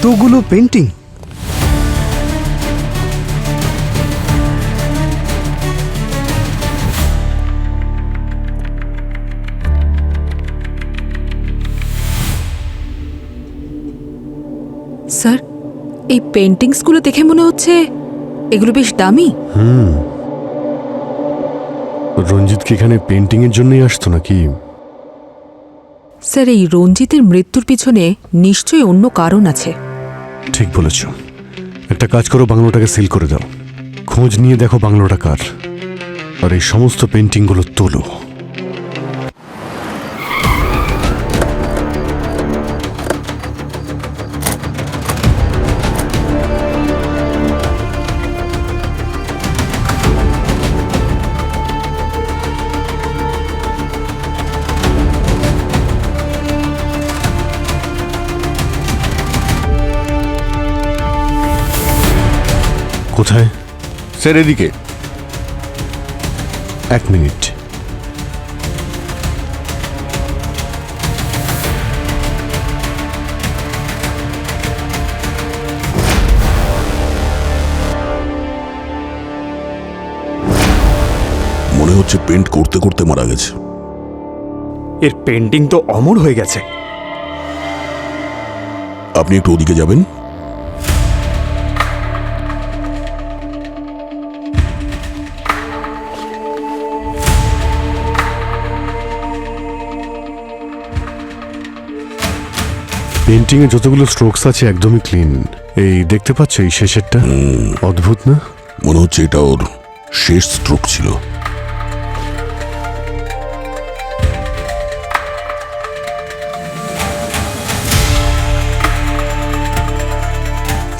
এতগুলো painting? Sir, এই পেন্টিংসগুলো দেখে মনে হচ্ছে এগুলো বেশ দামি। রঞ্জিত কি এখানে পেন্টিং এর জন্যই আসতো নাকি? স্যার, এই রঞ্জিতের মৃত্যুর পিছনে নিশ্চয়ই অন্য কারণ আছে। ঠিক বলেছ। একটা কাজ করো, বাংলোটাকে সিল করে দাও। খোঁজ নিয়ে দেখো বাংলোটা কার, আর এই সমস্ত পেন্টিংগুলো তোলো। কোথায়? স্যার এদিকে। 1 মিনিট। মনে হচ্ছে পেন্ট করতে করতে মারা গেছে। এর পেন্টিং তো অমর হয়ে গেছে। আপনি একটু ওদিকে যাবেন। পেন্টিং এ যতগুলো স্ট্রোকস আছে একদমই ক্লিন। এই দেখতে পাচ্ছ এই শেষেরটা? অদ্ভুত না? মনে হচ্ছে এটা ওর শেষ স্ট্রোক ছিল।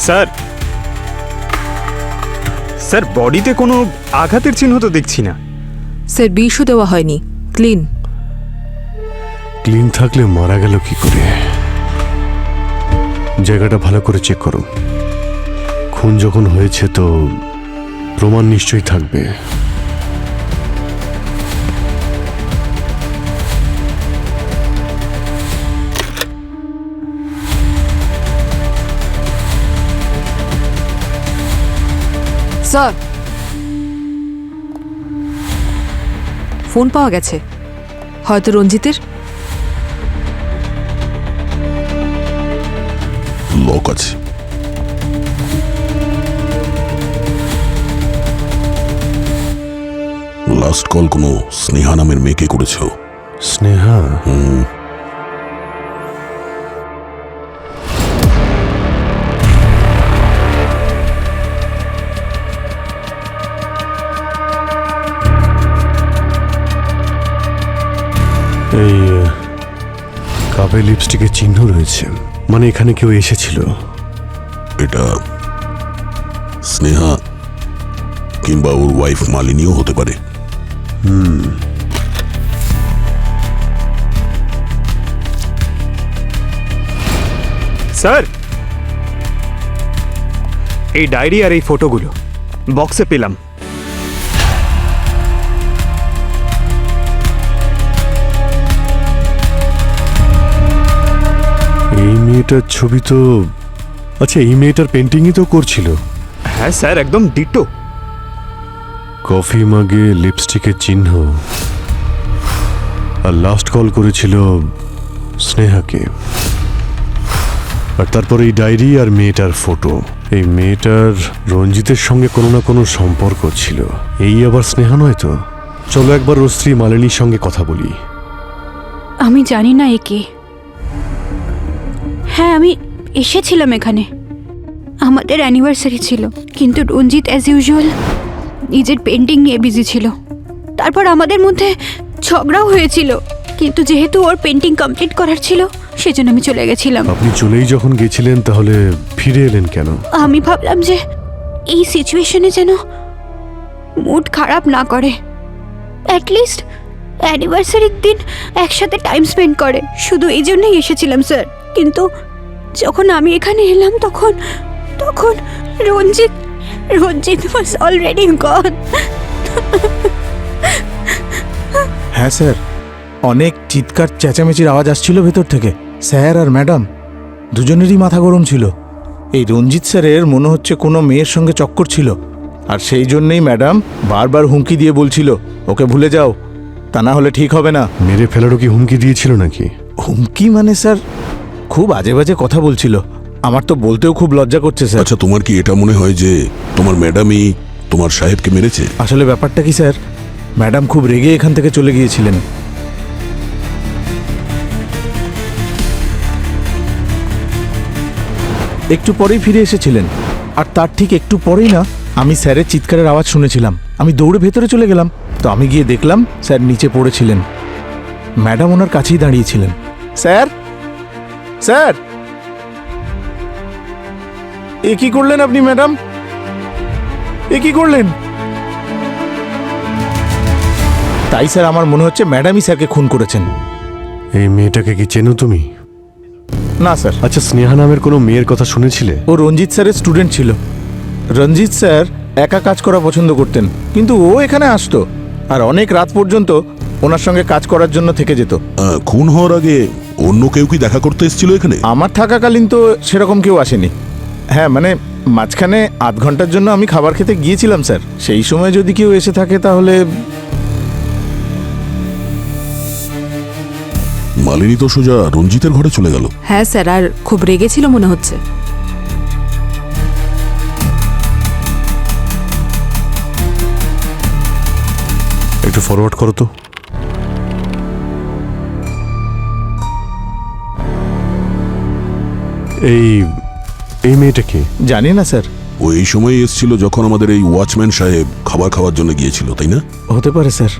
স্যার, স্যার বডিতে কোনো আঘাতের চিহ্ন তো দেখছি না। স্যার, বিষও দেওয়া হয়নি, ক্লিন। ক্লিন থাকলে মারা গেল কি করে? জায়গাটা ভালো করে চেক করো। খুন যখন হয়েছে তো প্রমাণ নিশ্চয়ই থাকবে। স্যার, ফোন পাওয়া গেছে, হয়তো রঞ্জিতের। লক আছে। লাস্ট কল কোনো স্নেহা নামের মেয়েকে করেছো? স্নেহা? এই কাপে লিপস্টিকের চিহ্ন রয়েছে, মানে এখানে কেউ এসেছিল। এটা স্নেহা কিংবা ওর ওয়াইফ মালিনীও হতে পারে। স্যার, এই ডায়েরি আর এই ফটোগুলো বক্সে পেলাম। এই মেয়েটার ছবি তো, আচ্ছা এই মেয়েটার পেন্টিংই তো করছিল। হ্যাঁ স্যার, একদম ডিটো। কফি মাগে লিপস্টিকের চিহ্ন, আর লাস্ট কল করেছিল স্নেহাকে। আর তারপর এই ডায়েরি আর মেয়েটার ফটো। এই মেয়েটার রঞ্জিতের সঙ্গে কোনো না কোনো সম্পর্ক ছিল। এই আবার স্নেহা নয় তো? চলো একবার ওর স্ত্রী মালিনীর সঙ্গে কথা বলি। আমি জানি না একে। হ্যাঁ, আমি এসেছিলাম এখানে, আমাদের অ্যানিভার্সারি ছিল, কিন্তু রঞ্জিত অ্যাজ ইউজুয়াল নিজের পেন্টিং নিয়ে বিজি ছিল। তারপর আমাদের মধ্যে ঝগড়াও হয়েছিল, কিন্তু যেহেতু ওর পেন্টিং কমপ্লিট করার ছিল সেজন্য আমি চলে গেছিলাম। আপনি চলেই যখন গেছিলেন তাহলে ফিরে এলেন কেন? আমি ভাবলাম যে এই সিচুয়েশনে যেন মুড খারাপ না করে, অ্যাটলিস্ট অ্যানিভার্সারির দিন একসাথে টাইম স্পেন্ড করে, শুধু এই জন্যই এসেছিলাম স্যার। কিন্তু যখন আমি এখানে এলাম তখন তখন রঞ্জিত ওয়াজ অলরেডি গন। হ্যাঁ স্যার, অনেক চিৎকার চেঁচামেচির আওয়াজ আসছিল ভেতর থেকে। স্যার আর ম্যাডাম দুজনেরই মাথা গরম ছিল। এই রঞ্জিত স্যারের মনে হচ্ছে কোনো মেয়ের সঙ্গে চক্কর ছিল, আর সেই জন্যই ম্যাডাম বারবার হুমকি দিয়ে বলছিল ওকে ভুলে যাও, তা না হলে ঠিক হবে না। মেরে ফেলারও কি হুমকি দিয়েছিল নাকি? হুমকি মানে স্যার খুব আজে বাজে কথা বলছিল, আমার তো বলতেও খুব লজ্জা করছে স্যার। আচ্ছা, তোমার কি এটা মনে হয় যে তোমার ম্যাডামই তোমার সাহেবকে মেরেছে? আসলে ব্যাপারটা কি স্যার, ম্যাডাম খুব রেগে এখান থেকে চলে গিয়েছিলেন। একটু পরেই ফিরে এসেছিলেন, আর তার ঠিক একটু পরেই না আমি স্যারের চিৎকারের আওয়াজ শুনেছিলাম। আমি দৌড়ে ভেতরে চলে গেলাম, তো আমি গিয়ে দেখলাম স্যার নিচে পড়েছিলেন, ম্যাডাম ওনার কাছেই দাঁড়িয়েছিলেন। স্যার, স্যার, এ কি করলেন আপনি ম্যাডাম, এ কি করলেন? তাই স্যার আমার মনে হচ্ছে ম্যাডামই স্যারকে খুন করেছেন। এই মেয়েটাকে কি চেনো তুমি? না স্যার। আচ্ছা, স্নেহা নামের কোনো মেয়ের কথা শুনেছিলে? ও রঞ্জিত স্যারের স্টুডেন্ট ছিল। রঞ্জিত স্যার একা কাজ করা পছন্দ করতেন, কিন্তু ও এখানে আসতো আর অনেক রাত পর্যন্ত ওনার সঙ্গে কাজ করার জন্য থেকে যেত। খুন হওয়ার আগে অন্য কেউ কি দেখা করতে এসেছিল এখানে? আমার থাকাকালীন তো সেরকম কেউ আসেনি। হ্যাঁ, মানে মাঝখানে আধ ঘন্টার জন্য আমি খাবার খেতে গিয়েছিলাম স্যার, সেই সময় যদি কেউ এসে থাকে তাহলে। মালিনী তো সোজা রঞ্জিতের ঘরে চলে গেল। হ্যাঁ স্যার, আর খুব রেগেছিল মনে হচ্ছে। একটু ফরওয়ার্ড করো তো। এই এই মেয়েটা কি? জানি না স্যার। ও এই সময় এসেছিল যখন আমাদের এই ওয়াচম্যান সাহেব খাবার খাওয়ার জন্য গিয়েছিল, তাই না? হতে পারে স্যার।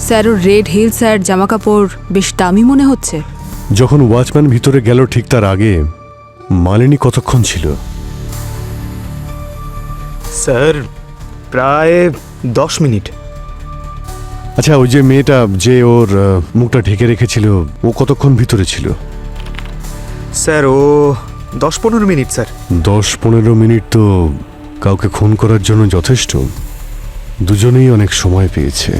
স্যার, ওর রেড হিলস আর জামা কাপড় বেশ দামি মনে হচ্ছে। যখন ওয়াচম্যান ভিতরে গেল ঠিক তার আগে মালিনী কতক্ষণ ছিল? স্যার প্রায় 10 মিনিট। আচ্ছা, ওই যে মেয়েটা যে ওর মুখটা ঢেকে রেখেছিল, ও কতক্ষণ ভিতরে ছিল? স্যার ও 10-15 মিনিট স্যার। 10-15 মিনিট তো কাউকে খুন করার জন্য যথেষ্ট। দুজনেই অনেক সময় পেয়েছে।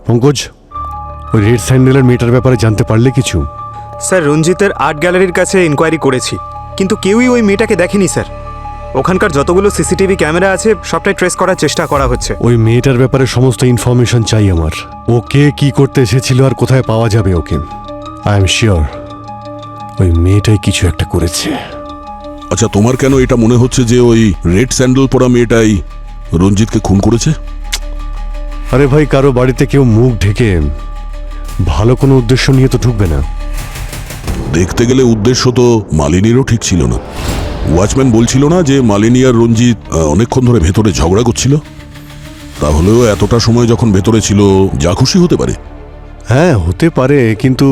পঙ্কজ, ওই রেড স্যান্ডেলের মেয়েটার ব্যাপারে জানতে পারলে কিছু? স্যার রঞ্জিতের আর্ট গ্যালারির কাছে ইনকোয়ারি করেছি, কিন্তু কেউই ওই মেয়েটাকে দেখেনি স্যার। ওখানকার যতগুলো সিসিটিভি ক্যামেরা আছে সবটাই ট্রেস করার চেষ্টা করা হচ্ছে। ওই মেয়েটার ব্যাপারে সমস্ত ইনফরমেশন চাই আমার। ওকে কি করতে এসেছিল আর কোথায় পাওয়া যাবে ওকে। আই এম শিওর ওই মেয়েটাই কিছু একটা করেছে। আচ্ছা, তোমার কেন এটা মনে হচ্ছে যে ওই রেড স্যান্ডেল পরা মেয়েটাই রঞ্জিতকে খুন করেছে? আরে ভাই, কারো বাড়িতে কেউ মুখ ঢেকে ভালো কোনো উদ্দেশ্য নিয়ে তো ঢুকবে না। দেখতে গেলে উদ্দেশ্য তো মালিনীরও ঠিক ছিল না। ওয়াচম্যান বলছিল না যে মালিনী আর রঞ্জিত অনেকক্ষণ ধরে ভেতরে ঝগড়া করছিল? তাহলেও এতটা সময় যখন ভেতরে ছিল, যা খুশি হতে পারে। হ্যাঁ, হতে পারে, কিন্তু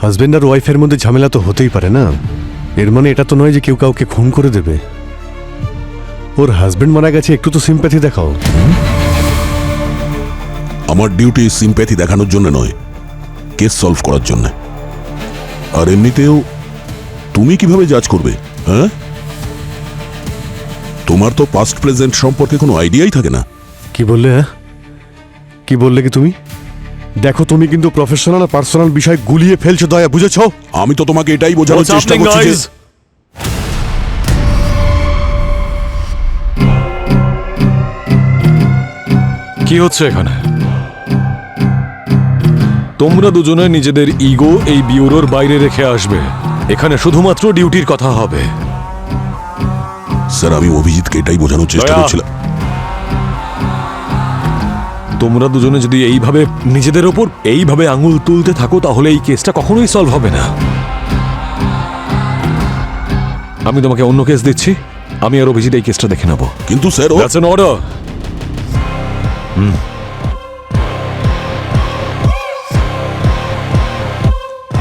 হাজবেন্ড আর ওয়াইফের মধ্যে ঝামেলা তো হতেই পারে না। এর মানে এটা তো নয় যে কেউ কাউকে খুন করে দেবে। ওর হাজবেন্ড মারা গেছে, একটু তো সিম্প্যাথি দেখাও। আমার ডিউটি সিম্প্যাথি দেখানোর জন্য নয়, কেস সলভ করার জন্য। আর এমনিতেও তুমি কিভাবে জাজ করবে? হ্যাঁ, তোমার তো পাস্ট প্রেজেন্ট সম্পর্কে কোনো আইডিয়াই থাকে না। কি বললে? হ্যাঁ, কি বললে কি তুমি? দেখো, তুমি কিন্তু প্রফেশনাল আর পার্সোনাল বিষয় গুলিয়ে ফেলছো দয়া, বুঝেছো? আমি তো তোমাকে এটাই বোঝানোর চেষ্টা করছি যে কি হচ্ছে এখানে? তোমরা দুজনে নিজেদের ইগো এই বিউরোর বাইরে রেখে আসবে। এখানে শুধুমাত্র ডিউটির কথা হবে। স্যার, আমি অভিজিৎকে এটাই বোঝানোর চেষ্টা দয়া। করছিলাম। তোমরা দুজনে যদি এইভাবে নিজেদের ওপর এইভাবে আঙুল তুলতে থাকো, তাহলে এই কেসটা কখনোই সলভ হবে না। আমি তোমাকে অন্য কেস দিচ্ছি, আমি আর অভিজিৎ এই কেসটা দেখে নেব। কিন্তু sir, That's an order.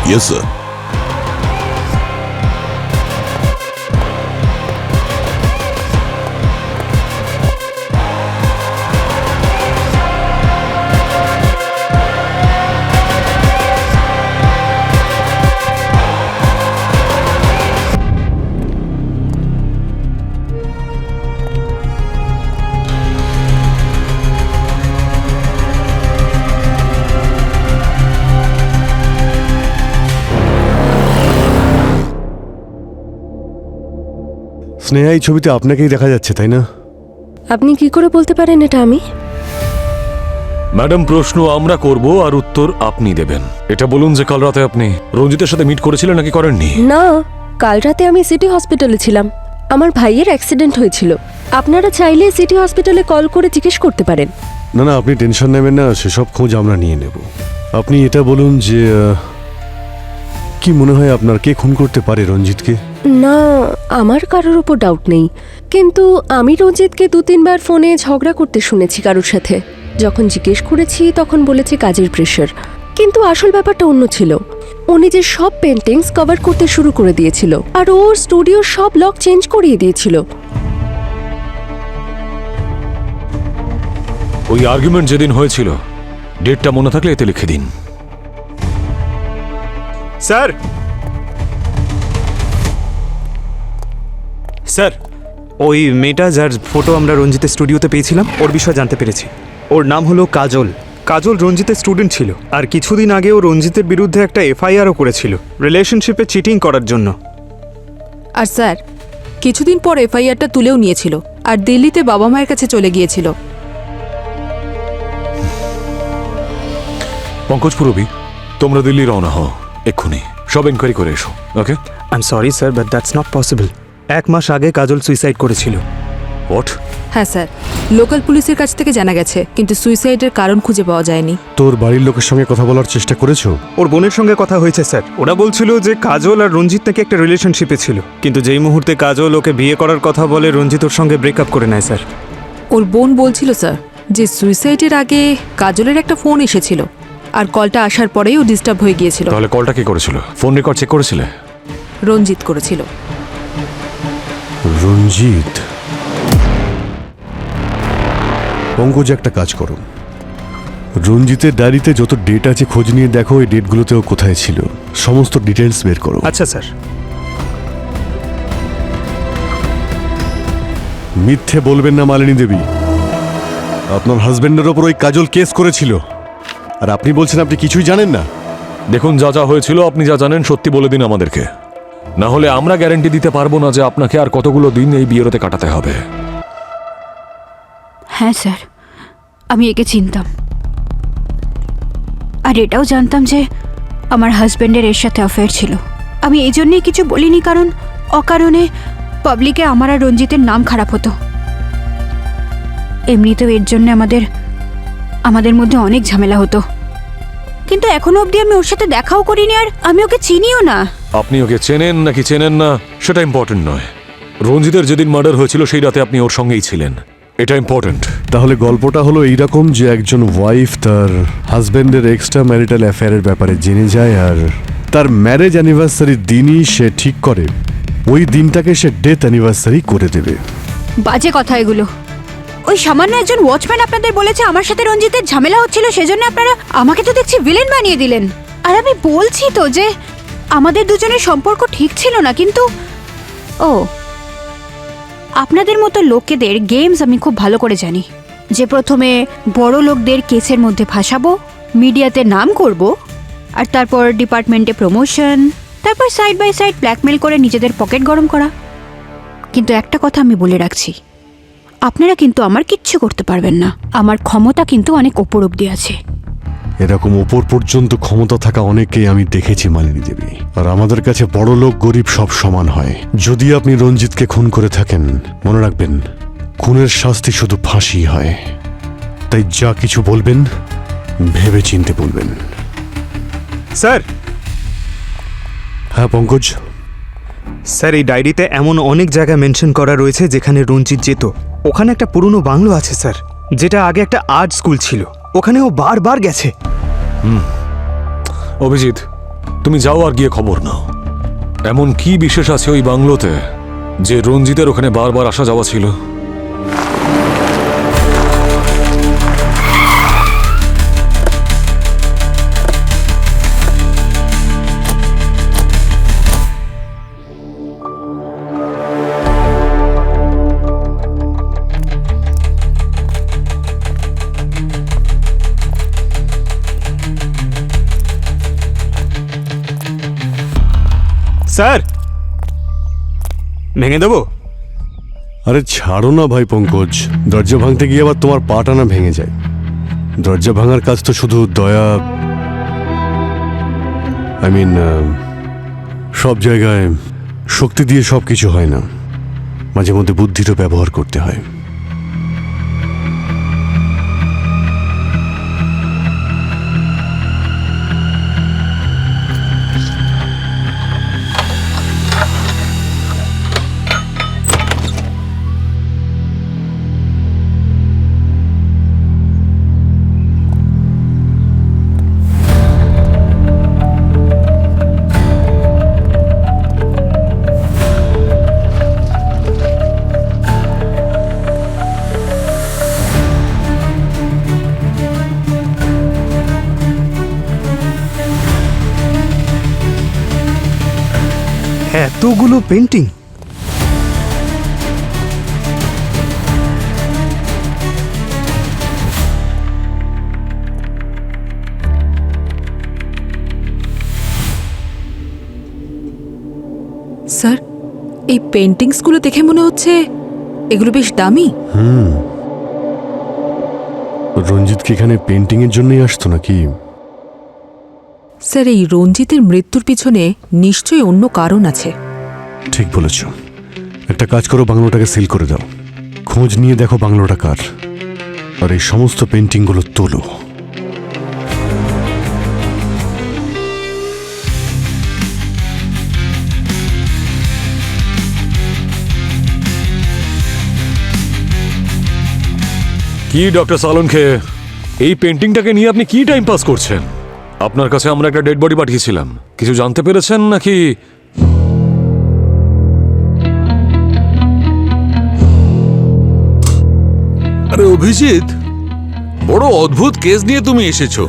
Yes sir. Sneha এই ছবিতে আপনাকেই দেখা যাচ্ছে তাই না? আপনি কি করে বলতে পারেন এটা আমি? ম্যাডাম, প্রশ্ন আমরা করব আর উত্তর আপনি দেবেন। এটা বলুন যে কাল রাতে আপনি রঞ্জিতের সাথে মিট করেছিলেন নাকি করেননি? না, কাল রাতে আমি সিটি হসপিটালে ছিলাম। আমার ভাইয়ের অ্যাক্সিডেন্ট হয়েছিল। আপনারা চাইলে সিটি হসপিটালে কল করে জিজ্ঞেস করতে পারেন। না না, আপনি টেনশন নেবেন না, সেসব খোঁজ আমরা নিয়ে নেব। আপনি এটা বলুন যে কি মনে হয় আপনার, কে খুন করতে পারে রঞ্জিতকে? না, আমার কারোর উপর ডাউট নেই, কিন্তু আমি রঞ্জিতকে 2-3 বার ফোনে ঝগড়া করতে শুনেছি কারোর সাথে। যখন জিজ্ঞেস করেছি তখন বলেছে কাজের প্রেশার, কিন্তু আসল ব্যাপারটা অন্য ছিল। ও নিজের সব পেন্টিংস কভার করতে শুরু করে দিয়েছিল আর ওর স্টুডিওর সব লক চেঞ্জ করিয়ে দিয়েছিল। ওই আর্গুমেন্ট যেদিন হয়েছিল, ডেটটা মনে থাকলে এতে লিখে দিন। স্যার, স্যার, ওই মেয়েটা যার ফটো আমরা রঞ্জিতের স্টুডিওতে পেয়েছিলাম, ওর বিষয়ে জানতে পেরেছি। ওর নাম হলো কাজল। কাজল রঞ্জিতের স্টুডেন্ট ছিল, আর কিছুদিন আগে ও রঞ্জিতের বিরুদ্ধে একটা এফআইআরও করেছিল রিলেশনশিপে চিটিং করার জন্য। আর স্যার, কিছুদিন পর এফআইআরটা তুলেও নিয়েছিল আর দিল্লিতে বাবা মায়ের কাছে চলে গিয়েছিল। পঙ্কজ পুরবি, তোমরা দিল্লি রওনা হও এক্ষুনি, সব এনকোয়ারি করে এসো। Okay? I am sorry sir, but that's not possible. 1 মাস আগে কাজল সুইসাইড করেছিল। হোয়াট? হ্যাঁ স্যার, লোকাল পুলিশের কাছ থেকে জানা গেছে, কিন্তু সুইসাইডের কারণ খুঁজে পাওয়া যায়নি। তোর বাড়ির লোকের সঙ্গে কথা বলার চেষ্টা করেছো? ওর বোনের সঙ্গে কথা হয়েছে স্যার। ওরা বলছিল যে কাজল আর রঞ্জিত নাকি একটা রিলেশনশিপে ছিল, কিন্তু যেই মুহূর্তে কাজল ওকে বিয়ে করার কথা বলে রঞ্জিত ওর সঙ্গে ব্রেকআপ করে নেয় স্যার। ওর বোন বলছিল স্যার যে সুইসাইডের আগে কাজলের একটা ফোন এসেছিল, আর কলটা আসার পরেই ও ডিস্টার্ব হয়ে গিয়েছিল। তাহলে কলটা কে করেছিল? ফোন রেকর্ড চেক করেছিলে? রঞ্জিত করেছিল। রঞ্জিত? পঙ্কজ, একটা কাজ করো, রঞ্জিতের ডায়েরিতে যত ডেট আছে খোঁজ নিয়ে দেখো এই ডেটগুলোতেও কোথায় ছিল, সমস্ত ডিটেলস বের করো। আচ্ছা স্যার। মিথ্যে বলবেন না মালিনী দেবী, আপনার হাজবেন্ডের ওপর ওই কাজল কেস করেছিল, আর আপনি বলছেন আপনি কিছুই জানেন না। দেখুন, যা যা হয়েছিল আপনি যা জানেন সত্যি বলে দিন আমাদেরকে, না হলে আমরা গ্যারান্টি দিতে পারবো না যে আপনাকে আর কতগুলো দিন এই বিয়েতে কাটাতে হবে। হ্যাঁ স্যার, আমি একে চিনতাম, আর এটাও জানতাম যে আমার হাজব্যান্ডের এর সাথে অ্যাফেয়ার ছিল। আমি এই জন্যই কিছু বলিনি, কারণ অকারণে পাবলিকে আমার আর রঞ্জিতের নাম খারাপ হতো। এমনিতেও এর জন্য আমাদের মধ্যে অনেক ঝামেলা হতো, কিন্তু এখনো অবধি আমি ওর সাথে দেখাও করিনি, আর আমি ওকে চিনিও না। আপনি ওকে চেনেন নাকি চেনেন না সেটা ইম্পর্টেন্ট নয়। রঞ্জিতের যেদিন মার্ডার হয়েছিল সেই রাতে আপনি ওর সঙ্গেই ছিলেন, এটা ইম্পর্টেন্ট। তাহলে গল্পটা হলো এইরকম যে একজন ওয়াইফ তার হাজবেন্ডের এক্সট্রা ম্যারিটাল অ্যাফেয়ারের ব্যাপারে জেনে যায়, আর তার ম্যারেজ অ্যানিভার্সারির দিনই সে ঠিক করে ওই দিনটাকে সে ডেথ অ্যানিভার্সারি করে দেবে। বাজে কথা এগুলো। ওই সামান্য একজন ওয়াচম্যান আপনাদের বলেছে আমার সাথে রঞ্জিতের ঝামেলা হচ্ছিল, সেজন্য আপনারা আমাকে তো দেখছি ভিলেন বানিয়ে দিলেন। আর আমি বলছি তো যে আমাদের দুজনের সম্পর্ক ঠিক ছিল না, কিন্তু আপনাদের মতো লোকেদের গেমস আমি খুব ভালো করে জানি, যে প্রথমে বড় লোকদের কেসের মধ্যে ফাঁসাবো, মিডিয়াতে নাম করব, আর তারপর ডিপার্টমেন্টে প্রমোশন, তারপর সাইড বাই সাইড ব্ল্যাকমেল করে নিজেদের পকেট গরম করা। কিন্তু একটা কথা আমি বলে রাখছি, আপনারা কিন্তু আমার কিচ্ছু করতে পারবেন না। আমার ক্ষমতা কিন্তু অনেক ওপর অব্দি আছে। এরকম ওপর পর্যন্ত ক্ষমতা থাকা অনেককেই আমি দেখেছি মালিনী দেবী, আর আমাদের কাছে বড় লোক গরিব সব সমান হয়। যদি আপনি রঞ্জিতকে খুন করে থাকেন, মনে রাখবেন খুনের শাস্তি শুধু ফাঁসি হয়। তাই যা কিছু বলবেন ভেবে চিনতে বলবেন। স্যার। হ্যাঁ পঙ্কজ? স্যার, এই ডায়েরিতে এমন অনেক জায়গা মেনশন করা রয়েছে যেখানে রঞ্জিত যেত। ওখানে একটা পুরনো বাংলো আছে স্যার, যেটা আগে একটা আর্ট স্কুল ছিল, ওখানে ও বারবার গেছে। অভিজিৎ, তুমি যাও আর গিয়ে খবর নাও, এমন কি বিশেষ আছে ওই বাংলোতে যে রঞ্জিতের ওখানে বারবার আসা যাওয়া ছিল। স্যার, ভেঙে দেবো? আরে ছাড়ো না ভাই পঙ্কজ, দরজা ভাঙতে গিয়ে আবার তোমার পাটা না ভেঙে যায়। দরজা ভাঙার কাজ তো শুধু দয়া, আই মিন সব জায়গায় শক্তি দিয়ে সব কিছু হয় না, মাঝে মধ্যে বুদ্ধিরও ব্যবহার করতে হয়। এতগুলো পেন্টিং! স্যার, এই পেন্টিংসগুলো দেখে মনে হচ্ছে এগুলো বেশ দামি। রঞ্জিত কি এখানে পেন্টিং এর জন্যই আসতো নাকি? স্যার, এই রঞ্জিতের মৃত্যুর পিছনে নিশ্চয়ই অন্য কারণ আছে। ঠিক বলেছ। একটা কাজ করো, বাংলোটাকে সিল করে দাও, খোঁজ নিয়ে দেখো বাংলোটা কার, আর এই সমস্ত পেন্টিংগুলো তোলো। কি ডক্টর সালনকে, এই পেন্টিংটাকে নিয়ে আপনি কি টাইম পাস করছেন? আপনার কাছে আমরা একটা ডেড বডি পাঠিয়েছিলাম, কিছু জানতে পেরেছেন নাকি? আরে অভিজিৎ, বড় অদ্ভুত কেস নিয়ে তুমি এসেছো।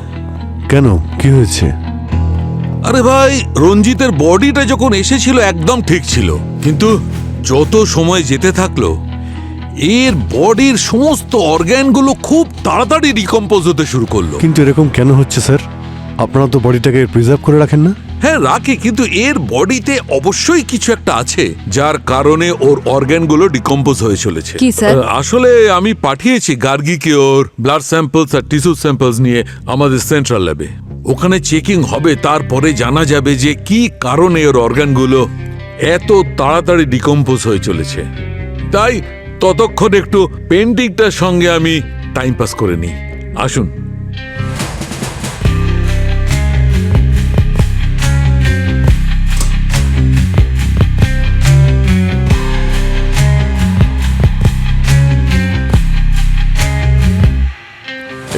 কেন, কি হয়েছে? আরে ভাই, রঞ্জিতের বডিটা যখন এসেছিল একদম ঠিক ছিল, কিন্তু যত সময় যেতে থাকলো এর বডির সমস্ত অর্গ্যানগুলো খুব তাড়াতাড়ি ডিকম্পোজ হতে শুরু করলো। কিন্তু এরকম কেন হচ্ছে স্যার? আপনারা তো বডিটাকে প্রিজার্ভ করে রাখেন না? হ্যাঁ রাখি, কিন্তু এর বডিতে অবশ্যই কিছু একটা আছে যার কারণে ওর অর্গ্যানগুলো ডিকম্পোজ হয়ে চলেছে। কি স্যার? আসলে আমি পাঠিয়েছি গার্গিকে ওর ব্লাড স্যাম্পলস আর টিস্যু স্যাম্পলস নিয়ে আমাদের সেন্ট্রাল ল্যাবে। ওখানে চেকিং হবে, তারপরে জানা যাবে যে কি কারণে ওর অর্গ্যানগুলো এত তাড়াতাড়ি ডিকম্পোজ হয়ে চলেছে। তাই ততক্ষণ একটু পেন্টিংটার সঙ্গে আমি টাইম পাস করে নিই। আসুন।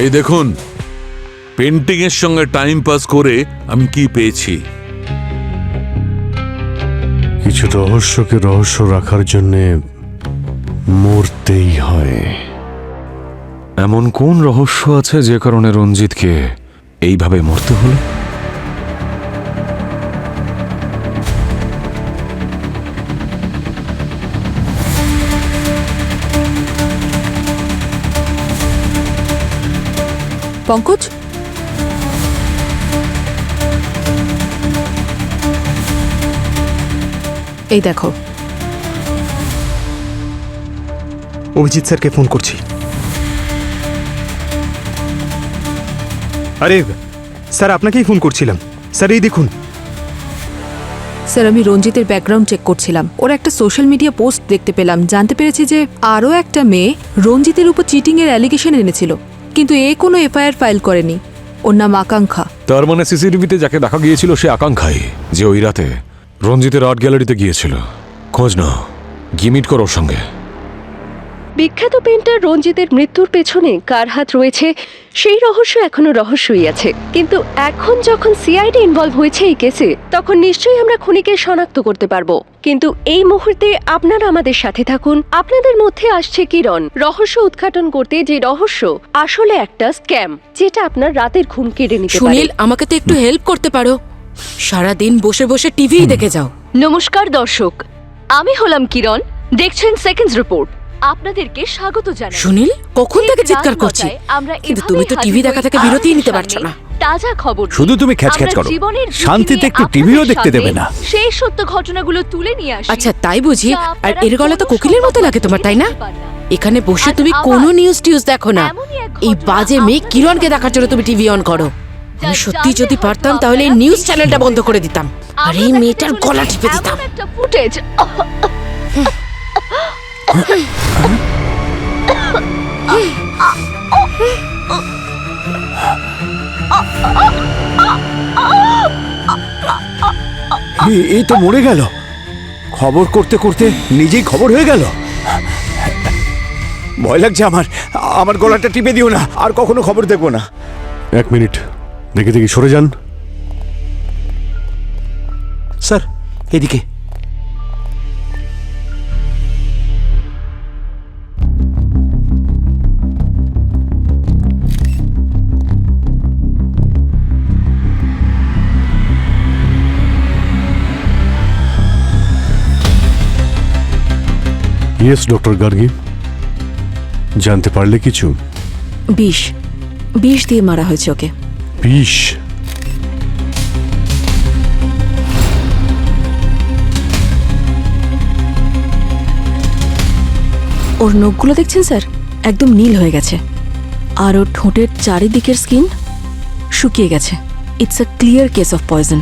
এই দেখুন, পেন্টিং এর সঙ্গে টাইম পাস করে আমি কি পেয়েছি। কিছু রহস্যকে রহস্য রাখার জন্যে মরতেই হয়। এমন কোন রহস্য আছে যে কারণে রঞ্জিতকে এইভাবে মরতে হলো? পঙ্কজ, এই দেখো। অভিজিৎ স্যারকে ফোন করছি। আরে স্যার, আপনাকেই ফোন করছিলাম। স্যার এই দেখুন। স্যার, আমি রঞ্জিতের ব্যাকগ্রাউন্ড চেক করছিলাম, ওর একটা সোশ্যাল মিডিয়া পোস্ট দেখতে পেলাম। জানতে পেরেছি যে আরও একটা মেয়ে রঞ্জিতের উপর চিটিং এর অ্যালিগেশন এনেছিল, কিন্তু এ কোনো এফআইআর ফাইল করেনি। ওর নাম আকাঙ্ক্ষা। তার মানে সিসিটিভিতে যাকে দেখা গিয়েছিল সে আকাঙ্ক্ষাই, যে ওই রাতে রঞ্জিতের আর্ট গ্যালারিতে গিয়েছিল। খোঁজ নাও, গিয়ে মিট করো ওর সঙ্গে। বিখ্যাত পেন্টার রঞ্জিতের মৃত্যুর পেছনে কার হাত রয়েছে সেই রহস্য এখনো রহস্যই আছে, কিন্তু এখন যখন সিআইডি ইনভলভ হয়েছে এই কেসে, তখন নিশ্চয়ই আমরা খুনিকে শনাক্ত করতে পারবো। কিন্তু এই মুহূর্তে আপনারা আমাদের সাথে থাকুন। আপনাদের মধ্যে আসছে কিরণ, রহস্য উদ্ঘাটন করতে, যে রহস্য আসলে একটা স্ক্যাম, যেটা আপনার রাতের ঘুম কেড়ে নিতে পারে। সুনীল, আমাকে তো একটু হেল্প করতে পারো? সারাদিন বসে বসে টিভি দেখে যাও। নমস্কার দর্শক, আমি হলাম কিরণ, দেখছেন সেকেন্ডস রিপোর্ট। আপনাদেরকে স্বাগত জানাই। সুনীল কখন থেকে চিৎকার করছি, আমরা কিন্তু তুমি তো টিভি দেখা থেকে বিরতিই নিতে পারছো না। তাজা খবর শুধু তুমি খ্যাচখ্যাচ করো, শান্তিতে একটু টিভিও দেখতে দেবে না। সেই সত্য ঘটনাগুলো তুলে নিয়ে আসি। আচ্ছা তাই বুঝি, আর এর গলা তো কোকিলের মতো লাগে তোমার, তাই না? এখানে বসে তুমি কোনো নিউজ টিউজ দেখো না, এই বাজে মেয়ে কিরণকে দেখার জন্য তুমি টিভি অন করো। আমি সত্যি যদি পারতাম তাহলে এই নিউজ চ্যানেলটা বন্ধ করে দিতাম, আর এই মেয়েটার গলা টিপে দিতাম। একটা ফুটেজ এই তো মরে গেল, খবর করতে করতে নিজেই খবর হয়ে গেল। ভয় লাগছে আমার, আমার গলাটা টিপে দিও না, আর কখনো খবর দেখবো না। 1 মিনিট, দেখে দেখি সরে যান। স্যার এদিকে। ইয়েস ডক্টর গার্গী, জানতে পারলে কিছু? বিষ দিয়ে মারা হয়েছে ওকে। বিষ? ওর নখগুলো দেখছেন স্যার, একদম নীল হয়ে গেছে, আর ওর ঠোঁটের চারিদিকের স্কিন শুকিয়ে গেছে। It's a clear case of poison.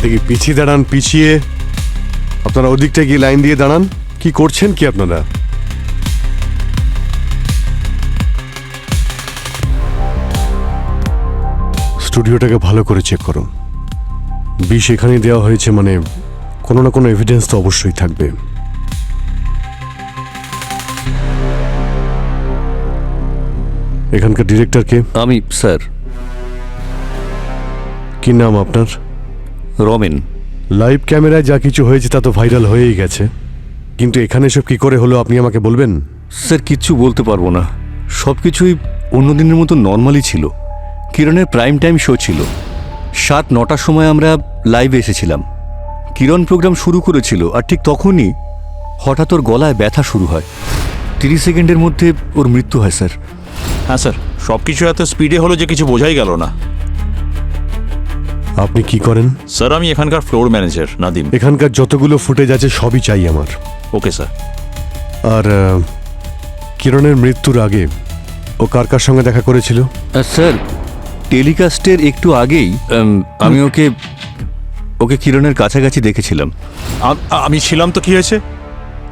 দেখি পিছিয়ে দাঁড়ান, পিছিয়ে। আপনারা ওদিকটা গিয়ে লাইন দিয়ে দাঁড়ান। কি করছেন কি আপনারা? স্টুডিওটাকে ভালো করে চেক করুন। বিষ এখানেই দেওয়া হয়েছে মানে কোনো না কোনো এভিডেন্স তো অবশ্যই থাকবে। এখানকার ডিরেক্টর কে? আমি স্যার। কি নাম আপনার? রমেন। লাইভ ক্যামেরায় যা কিছু হয়েছে তা তো ভাইরাল হয়েই গেছে, কিন্তু এখানে সব কি করে হলো আপনি আমাকে বলবেন? স্যার কিচ্ছু বলতে পারবো না, সব কিছুই অন্যদিনের মতো নর্মালি ছিল। কিরণের প্রাইম টাইম শো ছিল, 7-9টার সময় আমরা লাইভে এসেছিলাম। কিরণ প্রোগ্রাম শুরু করেছিল, আর ঠিক তখনই হঠাৎ ওর গলায় ব্যথা শুরু হয়। 30 সেকেন্ডের মধ্যে ওর মৃত্যু হয় স্যার। হ্যাঁ স্যার, সব কিছু এত স্পিডে হলো যে কিছু বোঝাই গেল না। আপনি কি করেন? স্যার আমি এখানকার ফ্লোর ম্যানেজার নাদিম। এখানকার যতগুলো ফুটেজ আছে সবই চাই আমার। Okay sir. আর কিরণের মৃত্যুর আগে ও কার কার সঙ্গে দেখা করেছিল? স্যার টেলিকাস্টের একটু আগেই আমি ওকে কিরণের কাছাকাছি দেখেছিলাম। আমি ছিলাম তো কি হয়েছে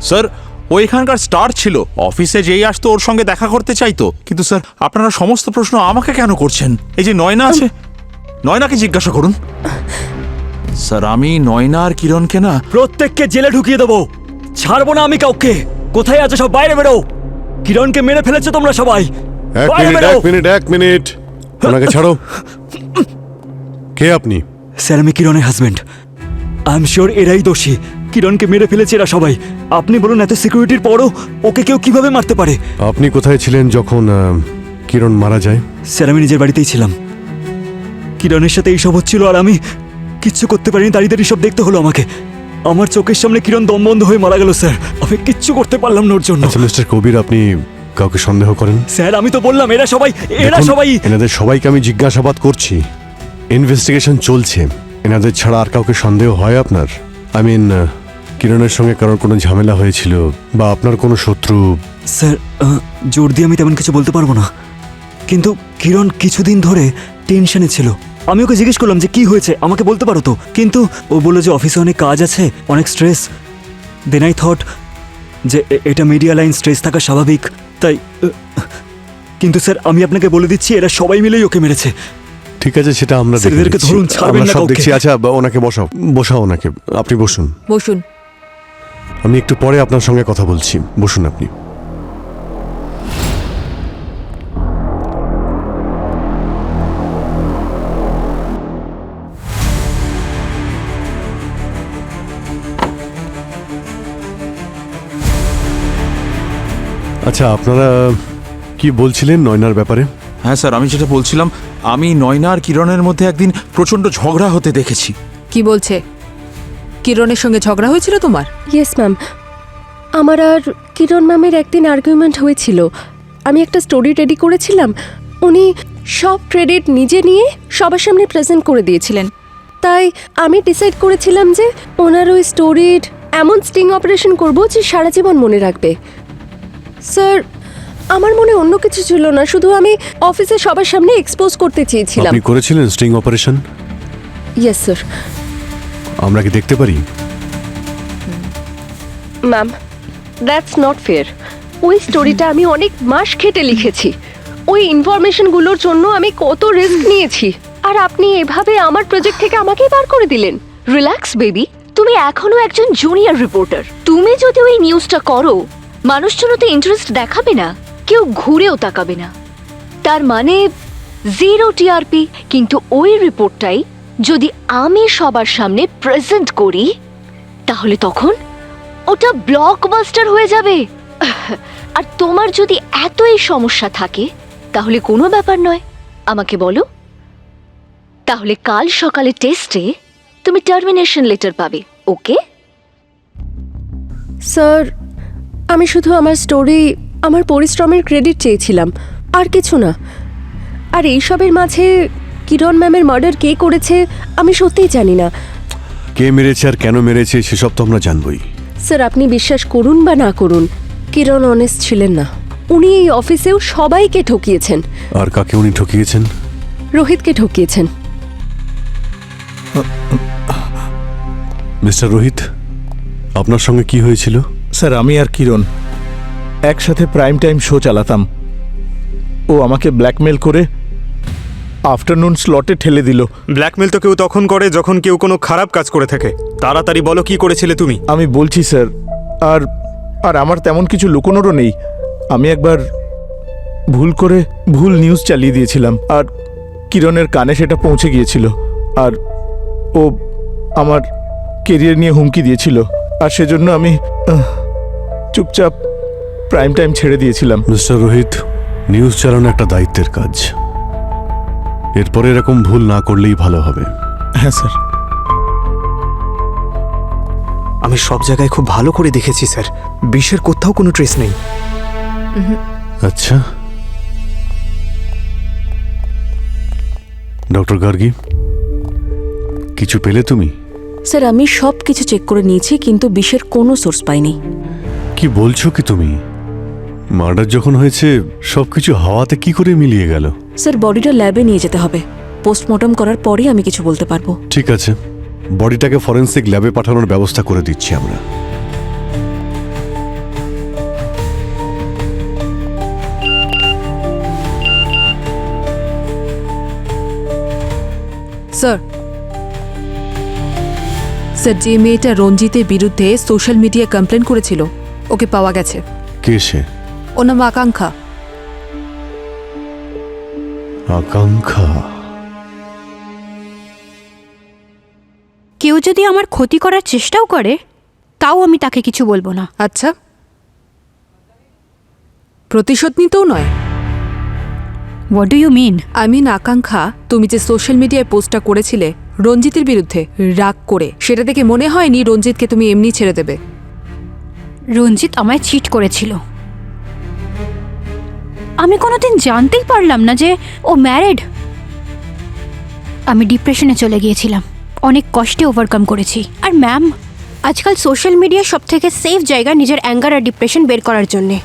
স্যার, ও এখানকার স্টার ছিল, অফিসে যেই আসতো ওর সঙ্গে দেখা করতে চাইতো। কিন্তু স্যার আপনারা সমস্ত প্রশ্ন আমাকে কেন করছেন? এই যে নয়না আছে, নয়নাকে জিজ্ঞাসা করুন। স্যার আমি নয়না আর কিরণকে না, প্রত্যেককে জেলে ঢুকিয়ে দেবো, ছাড়বো না আমি কাউকে। কোথায় আছে সব বাইরে বেরো। কিরণকে মেরে ফেলেছো তোমরা সবাই। এক মিনিট, ওনাকে ছাড়ো। কে আপনি? স্যার আমি কিরণের হাজবেন্ড। আই এম শিওর এরাই দোষী, কিরণকে মেরে ফেলেছে এরা সবাই। আপনি বলুন এত সিকিউরিটির পরও ওকে কেউ কিভাবে মারতে পারে? আপনি কোথায় ছিলেন যখন কিরণ মারা যায়? স্যার আমি নিজের বাড়িতেই ছিলাম, কিরণের সাথে এইসব হচ্ছিল আর আমি কিচ্ছু করতে পারিনি। দাঁড়িয়ে সব দেখতে হলো আমাকে। আমার চোখের সামনে কিরণ দম বন্ধ হয়ে মারা গেল স্যার, আমি কিচ্ছু করতে পারলাম না ওর জন্য। আচ্ছা মিস্টার কবির, আপনি কাউকে সন্দেহ করেন? স্যার আমি তো বললাম এরা সবাই এনাদের সবাইকে আমি জিজ্ঞাসাবাদ করছি, ইনভেস্টিগেশন চলছে। এনাদের ছাড়া আর কাউকে সন্দেহ হয় আপনার? আই মিন কিরণের সঙ্গে কারোর কোনো ঝামেলা হয়েছিল বা আপনার কোনো শত্রু? স্যার জোর দিয়ে আমি তেমন কিছু বলতে পারবো না, কিন্তু কিরণ কিছুদিন ধরে টেনশনে ছিল। আমি ওকে জিজ্ঞেস করলাম যে কি হয়েছে, আমাকে বলতে পারো তো, কিন্তু ও বললো যে অফিসে অনেক কাজ আছে, অনেক স্ট্রেস। দেন আই থট যে এটা মিডিয়া লাইন, স্ট্রেস থাকা স্বাভাবিক, তাই। কিন্তু স্যার আমি আপনাকে বলে দিচ্ছি এরা সবাই মিলেই ওকে মেরেছে। ঠিক আছে, সেটা আমরা এদেরকে ধরুন, ছাড়বেন না সব কাউকে। দেখছি। আচ্ছা ওনাকে বসাও ওনাকে। আপনি বসুন। বসুন। আমি একটু পরে আপনার সঙ্গে কথা বলছি, বসুন আপনি। আচ্ছা আপনারা কি বলছিলেন নয়নার ব্যাপারে? হ্যাঁ স্যার, আমি যেটা বলছিলাম, আমি নয়না আর কিরণের মধ্যে একদিন প্রচন্ড ঝগড়া হতে দেখেছি। কি বলছে? কিরণের সঙ্গে ঝগড়া হয়েছিল তোমার? ইয়েস ম্যাম, আমার আর কিরণ ম্যামের একদিন আর্গুমেন্ট হয়েছিল। আমি একটা স্টোরি রেডি করেছিলাম, উনি সব ক্রেডিট নিজে নিয়ে সবার সামনে প্রেজেন্ট করে দিয়েছিলেন। তাই আমি ডিসাইড করেছিলাম যে ওনার ওই স্টোরির এমন স্টিং অপারেশন করব যে সারা জীবন মনে রাখবে। স্যার, আমার মনে অন্য কিছু ছিল না, শুধু আমি অফিসে সবার সামনে এক্সপোজ করতে চেয়েছিলাম। আপনি করেছিলেন স্টিং অপারেশন? Yes sir. আমরা কি দেখতে পারি? Ma'am, that's not fair. ওই স্টোরিটা আমি অনেক মাস খেটে লিখেছি, ওই ইনফরমেশনগুলোর জন্য আমি কত রিস্ক নিয়েছি, আর আপনি এভাবে আমার প্রজেক্ট থেকে আমাকেই বার করে দিলেন। রিল্যাক্স বেবি, তুমি এখনো একজন জুনিয়র রিপোর্টার। তুমি যদি ওই নিউজটা করো, মানুষজন তো ইন্টারেস্ট দেখাবে না, কেউ ঘুরেও তাকাবে না। তার মানে 0 টিআরপি। কিন্তু ওই রিপোর্টটাই যদি আমি সবার সামনে প্রেজেন্ট করি, তাহলে তখন ওটা ব্লকবাস্টার হয়ে যাবে। আর তোমার যদি এতই সমস্যা থাকে, তাহলে কোনো ব্যাপার নয়, আমাকে বলো। তাহলে কাল সকালে টেস্টে তুমি টার্মিনেশন লেটার পাবে, ওকে? স্যার, আমি শুধু আমার স্টোরি, আমার পরিশ্রমের ক্রেডিট চেয়েছিলাম, আর কিছু না। আর এইসবের মাঝে কিরণ ম্যামের মার্ডার কে করেছে আমি সত্যিই জানি না। কে মেরেছে আর কেন মেরেছে সেসব তো আমরা জানবই। স্যার, আপনি বিশ্বাস করুন বা না করুন, কিরণ অনেস্ট ছিলেন না। উনি এই অফিসেও সবাইকে ঠকিয়েছেন। আর কাকে উনি ঠকিয়েছেন? রোহিতকে ঠকিয়েছেন। মিস্টার রোহিত, আপনার সঙ্গে কি হয়েছিল? স্যার, আমি আর কিরণ একসাথে প্রাইম টাইম শো চালাতাম। ও আমাকে ব্ল্যাকমেল করে আফটারনুন স্লটে ঠেলে দিল। ব্ল্যাকমেল তো কেউ তখন করে যখন কেউ কোনো খারাপ কাজ করে থাকে। তাড়াতাড়ি বলো কি করেছিলে তুমি? আমি বলছি স্যার, আর আর আমার তেমন কিছু লুকোনোরও নেই। আমি একবার ভুল নিউজ চালিয়ে দিয়েছিলাম, আর কিরণের কানে সেটা পৌঁছে গিয়েছিল, আর ও আমার কেরিয়ার নিয়ে হুমকি দিয়েছিল, আর সেজন্য আমি চুপচাপ প্রাইম টাইম ছেড়ে দিয়েছিলাম। মিস্টার রোহিত, নিউজ চালানো একটা দায়িত্বের কাজ। এরপরে এরকম ভুল না করলেই ভালো হবে। হ্যাঁ স্যার। আমি সব জায়গায় খুব ভালো করে দেখেছি স্যার, বিষের কোথাও কোনো ট্রেস নেই। আচ্ছা, ডক্টর গার্গী, কিছু পেলে তুমি? স্যার, আমি সব কিছু চেক করে নিয়েছি, কিন্তু বিষের কোনো সোর্স পাইনি। কি বলছো কি তুমি? মার্ডার যখন হয়েছে সবকিছু হাওয়াতে কি করে মিলিয়ে গেল? স্যার, বডিটা ল্যাবে নিয়ে যেতে হবে, পোস্টমর্টম করার পরেই আমি কিছু বলতে পারবো। ঠিক আছে, বডিটাকে ফরেন্সিক ল্যাবে পাঠানোর ব্যবস্থা করে দিচ্ছি আমরা। স্যার, স্যার, যে মেয়েটা রঞ্জিতের বিরুদ্ধে সোশ্যাল মিডিয়া কমপ্লেন করেছিল, ওকে পাওয়া গেছে। কে সে? ওর নাম আকাঙ্ক্ষা। আকাঙ্ক্ষা? কেউ যদি আমার ক্ষতি করার চেষ্টাও করে, তাও আমি তাকে কিছু বলবো না। আচ্ছা, প্রতিশোধ নিতেও নয়? What do you mean? I mean, আকাঙ্ক্ষা, তুমি যে সোশ্যাল মিডিয়ায় পোস্টটা করেছিলে রঞ্জিতের বিরুদ্ধে রাগ করে, সেটা দেখে মনে হয়নি রঞ্জিতকে তুমি এমনি ছেড়ে দেবে। রঞ্জিত আমায় চিট করেছিল। আমি কোনোদিন জানতেই পারলাম না যে ও ম্যারিড। আমি ডিপ্রেশনে চলে গিয়েছিলাম, অনেক কষ্টে ওভারকাম করেছি। আর ম্যাম, আজকাল সোশ্যাল মিডিয়া সব থেকে সেফ জায়গা নিজের অ্যাঙ্গার আর ডিপ্রেশন বের করার জন্যে।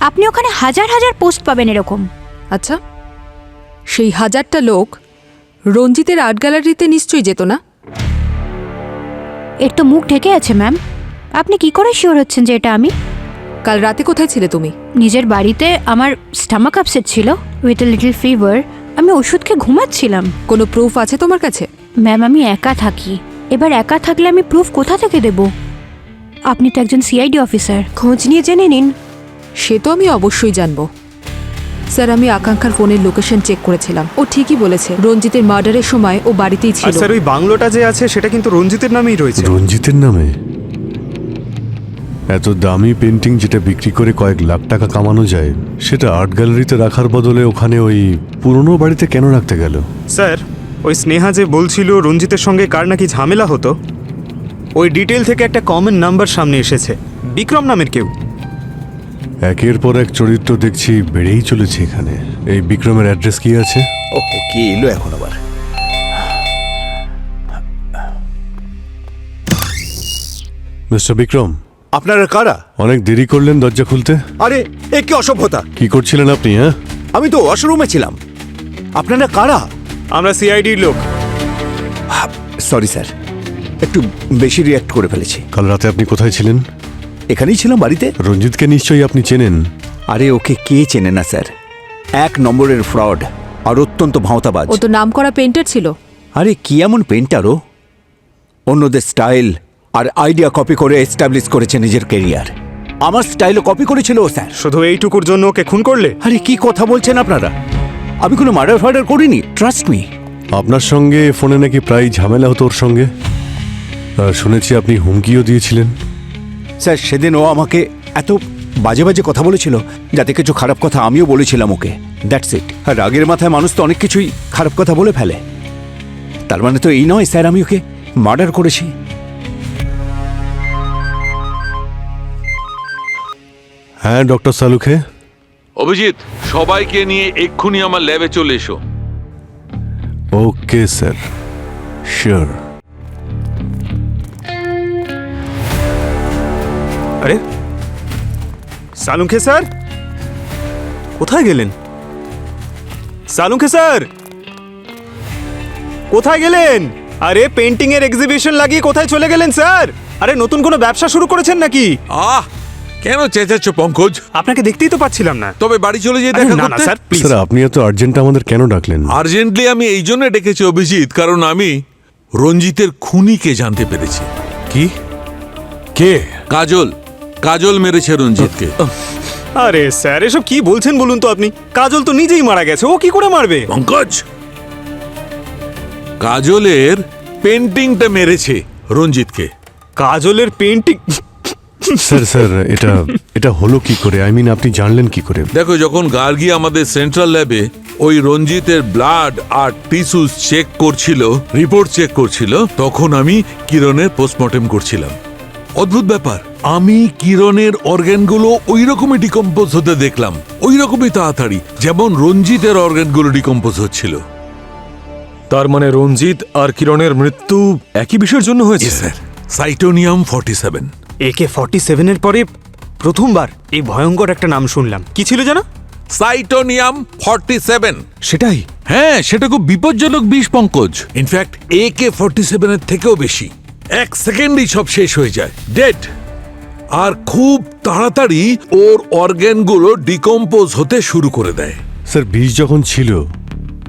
আপনি ওখানে হাজার হাজার পোস্ট পাবেন এরকম। আচ্ছা, সেই হাজারটা লোক রঞ্জিতের আর্ট গ্যালারিতে নিশ্চয়ই যেত না? এর তো মুখ ঢেকে আছে ম্যাম। আপনি কি করে শিওর হচ্ছেন যে এটা আমি? কাল রাতে কোথায় ছিলে তুমি? নিজের বাড়িতে। আমার স্টামাক আপসেট ছিল উইথ এ লিটল ফিভার। আমি ওষুধ খেয়ে ঘুমাচ্ছিলাম। কোনো প্রুফ আছে তোমার কাছে? ম্যাম, আমি একা থাকি। এবার একা থাকলে আমি প্রুফ কোথা থেকে দেব? আপনি তো একজন সিআইডি অফিসার, খোঁজ নিয়ে জেনে নিন। সে তো আমি অবশ্যই জানবো। স্যার, আমি আকাঙ্ক্ষার ফোনের লোকেশন চেক করেছিলাম, ও ঠিকই বলেছে রঞ্জিতের মার্ডারের সময় ও বাড়িতেই ছিল। স্যার, ওই বাংলোটা যে আছে সেটা কিন্তু রঞ্জিতের নামেই রয়েছে। রঞ্জিতের নামে? এত দামি পেন্টিং যেটা বিক্রি করে কয়েক লাখ টাকা কামানো যায়, সেটা আর্ট গ্যালারিতে রাখার বদলে ওখানে ওই পুরনো বাড়িতে কেন রাখতে গেল? স্যার, ওই স্নেহা যে বলছিল রঞ্জিতের সঙ্গে কার নাকি ঝামেলা হতো, ওই ডিটেল থেকে একটা কমন নাম্বার সামনে এসেছে, বিক্রম নামের কেউ। একের পর এক চরিত্র দেখছি বেড়েই চলেছে এখানে। এই বিক্রমের অ্যাড্রেস কি আছে? ওহো, কি এলো এখন আবার? মিস্টার বিক্রম, আপনারা কারা? অনেক দেরি করলেন দরজা খুলতে। আরে এ কি অসভ্যতা! কি করছিলেন আপনি? হ্যাঁ, আমি তো ওয়াশরুমে ছিলাম। আপনারা কারা? আমরা সিআইডির লোক। সরি স্যার, একটু বেশি রিয়াক্ট করে ফেলেছি। কাল রাতে আপনি কোথায় ছিলেন? এখানেই ছিলাম, বাড়িতে। রঞ্জিতকে নিশ্চয়ই আপনি চেনেন। আরে ওকে কে চেনে না স্যার, 1 নম্বরের ফ্রড আর অত্যন্ত ভাঁওতাবাজ। ও তো নামকরা পেইন্টার ছিল। আরে কি এমন পেন্টারও, অন্যদের স্টাইল আর আইডিয়া কপি করে এস্টাবলিশ করেছে নিজের ক্যারিয়ার। আমার স্টাইলও কপি করেছিল ও স্যার। শুধু এইটুকুর জন্য ওকে খুন করলে? আরে কি কথা বলছেন আপনারা? আমি কোনো মার্ডার ফার্ডার করিনি, ট্রাস্ট মি। আপনার সঙ্গে ফোনে নাকি প্রায় ঝামেলা হতো ওর সঙ্গে, আর শুনেছি আপনি হুমকিও দিয়েছিলেন। স্যার সেদিন ও আমাকে এত বাজে বাজে কথা বলেছিল, যাতে কিছু খারাপ কথা আমিও বলেছিলাম ওকে, দ্যাটস ইট। আর রাগের মাথায় মানুষ তো অনেক কিছুই খারাপ কথা বলে ফেলে। তার মানে তো এই নয় স্যার আমি ওকে মার্ডার করেছি। হ্যাঁ ডক্টর সালুখে। অভিজিৎ, সবাইকে নিয়ে এক্ষুনি আমার ল্যাবে চলে এসো। Okay sir, sure. আরে সালুঙ্খে স্যার, কোথায় গেলেন? সালুঙ্খে স্যার, কোথায় গেলেন? আরে পেন্টিং এর এক্সিবিশন লাগিয়ে কোথায় চলে গেলেন স্যার? আরে নতুন কোনো ব্যবসা শুরু করেছেন নাকি? কেন চেঁচাচ্ছ পঙ্কজ? আপনাকে দেখতেই তো পাচ্ছিলাম না। তবে বাড়ি চলে যেয়ে দেখা করতে। Sir please. স্যার আপনি এত আর্জেন্ট আমাদের কেন ডাকলেন? আর্জেন্টলি আমি এই জন্য ডেকেছি অভিজিৎ, কারণ আমি রঞ্জিতের খুনিকে জানতে পেরেছি। কি? কে? কাজল। কাজল মেরেছে রঞ্জিতকে। আরে স্যার এসব কি বলছেন বলুন তো আপনি? কাজল তো নিজেই মারা গেছে, ও কি করে মারবে? পঙ্কজ, কাজলের পেন্টিংটা মেরেছে রঞ্জিতকে। কাজলের পেন্টিং? স্যার স্যার এটা হলো কি করে? আই মিন আপনি জানলেন কি করে? দেখো, যখন গার্গী আমাদের সেন্ট্রাল ল্যাবে ওই রঞ্জিতের ব্লাড আর টিস্যুস চেক করছিল, রিপোর্ট চেক করছিল, তখন আমি কিরণের পোস্টমর্টেম করছিলাম। অদ্ভুত ব্যাপার, আমি কিরণের অর্গানগুলো ওই রকমই ডিকম্পোজ হতে দেখলাম, ওই রকমই তাড়াতাড়ি যেমন রঞ্জিতের অর্গানগুলো ডিকম্পোজ হচ্ছিল। তার মানে রঞ্জিত আর কিরণের মৃত্যু একই বিষয়ের জন্য হয়েছে? স্যার, সাইটোনিয়াম 47। AK-47 এর পরে প্রথমবার এই ভয়ঙ্কর একটা নাম শুনলাম। কি ছিল জানো? সাইটোনিয়াম 47। সেটাই? হ্যাঁ, সেটা খুব বিপজ্জনক বিষ পঙ্কজ। ইনফ্যাক্ট AK-47 এর থেকেও বেশি। 1 সেকেন্ডেই সব শেষ হয়ে যায়, ডেড। আর খুব তাড়াতাড়ি ওর অর্গানগুলো ডিকম্পোজ হতে শুরু করে দেয়। স্যার বিষ যখন ছিল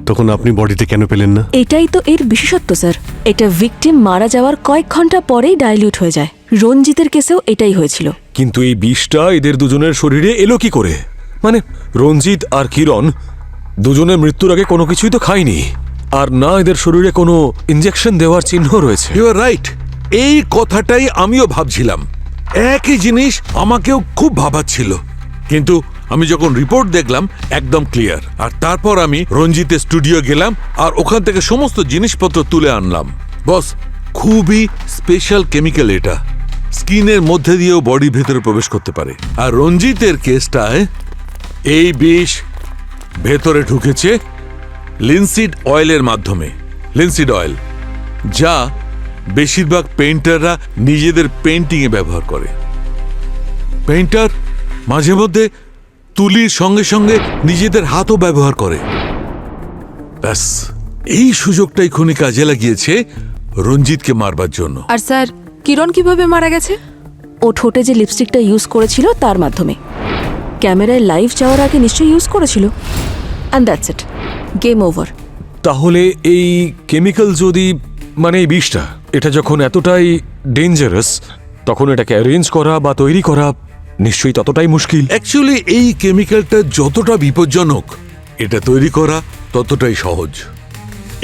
তখন আপনি বডিতে কেন পেলেন না? এটাই তো এর বিশেষত্ব স্যার। এটা ভিকটিম মারা যাওয়ার কয়েক ঘন্টা পরেই ডাইলিউট হয়ে যায়। রঞ্জিতের কেসেও এটাই হয়েছিল। কিন্তু এই বিষটা এদের দুজনের শরীরে এলো কি করে? মানে রঞ্জিত আর কিরণ দুজনের মৃত্যুর আগে কোনো কিছুই তো খায়নি, আর না এদের শরীরে কোনো ইনজেকশন দেওয়ার চিহ্ন রয়েছে। ইউ আর রাইট, এই কথাটাই আমিও ভাবছিলাম। একই জিনিস আমাকেও খুব ভাবাচ্ছিল, কিন্তু আমি যখন রিপোর্ট দেখলাম একদম ক্লিয়ার। আর তারপর আমি রঞ্জিতের স্টুডিও গেলাম আর ওখান থেকে সমস্ত জিনিসপত্র তুলে আনলাম। বস, খুবই স্পেশাল কেমিক্যাল এটা, স্কিনের মধ্যে দিয়েও বডির ভেতরে প্রবেশ করতে পারে। আর রঞ্জিতের কেসটায় এই বিষ ভেতরে ঢুকেছে লিনসিড অয়েলের মাধ্যমে। লিনসিড অয়েল, যা বেশিরভাগ পেইন্টাররা নিজেদের পেইন্টিংয়ে ব্যবহার করে। পেইন্টার মাঝে মধ্যে তুলির সঙ্গে সঙ্গে নিজেদের হাতও ব্যবহার করে। ব্যাস, এই সুযোগটাই খুনি কাজে লাগিয়েছে রঞ্জিতকে মারবার জন্য। আর স্যার কিরণ কিভাবে মারা গেছে? ও ঠোঁটে যে লিপস্টিকটা ইউজ করেছিল তার মাধ্যমে। ক্যামেরায় লাইভ যাওয়ার আগে নিশ্চয়ই ইউজ করেছিল। And that's it, game over. তাহলে এই কেমিক্যাল যদি, মানে এই বিষটা, এটা যখন এতটাই ডেঞ্জারাস, তখন এটাকে অ্যারেঞ্জ করা বা তৈরি করা নিশ্চয়ই ততটাই মুশকিল। অ্যাকচুয়ালি এই কেমিক্যালটা যতটা বিপজ্জনক, এটা তৈরি করা ততটাই সহজ।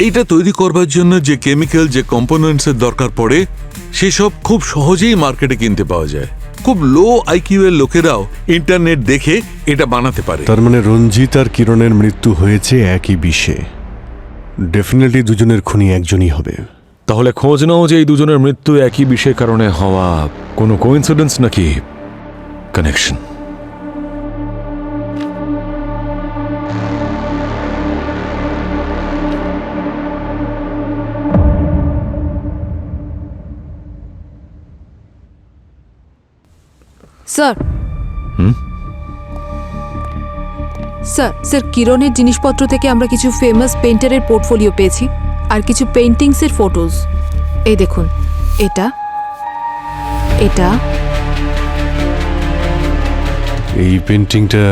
এইটা তৈরি করবার জন্য যে কেমিক্যাল, যে কম্পোনেন্টসের দরকার পড়ে, সেসব খুব সহজেই মার্কেটে কিনতে পাওয়া যায়। খুব লো আইকিউ এর লোকেরাও ইন্টারনেট দেখে এটা বানাতে পারে। তার মানে রঞ্জিত আর কিরণের মৃত্যু হয়েছে একই বিষে। ডেফিনেটলি দুজনের খুনি একজনই হবে। তাহলে খোঁজ নাও যে এই দুজনের মৃত্যু একই বিষয়ের কারণে হওয়া কোনো কোইন্সিডেন্স নাকি কানেকশন। স্যার স্যার কিরণের জিনিসপত্র থেকে আমরা কিছু ফেমাস পেইন্টারের পোর্টফোলিও পেয়েছি আর কিছু পেইন্টিংসের ফটোজ। এই দেখুন, এটা এটা এই পেন্টিংটা,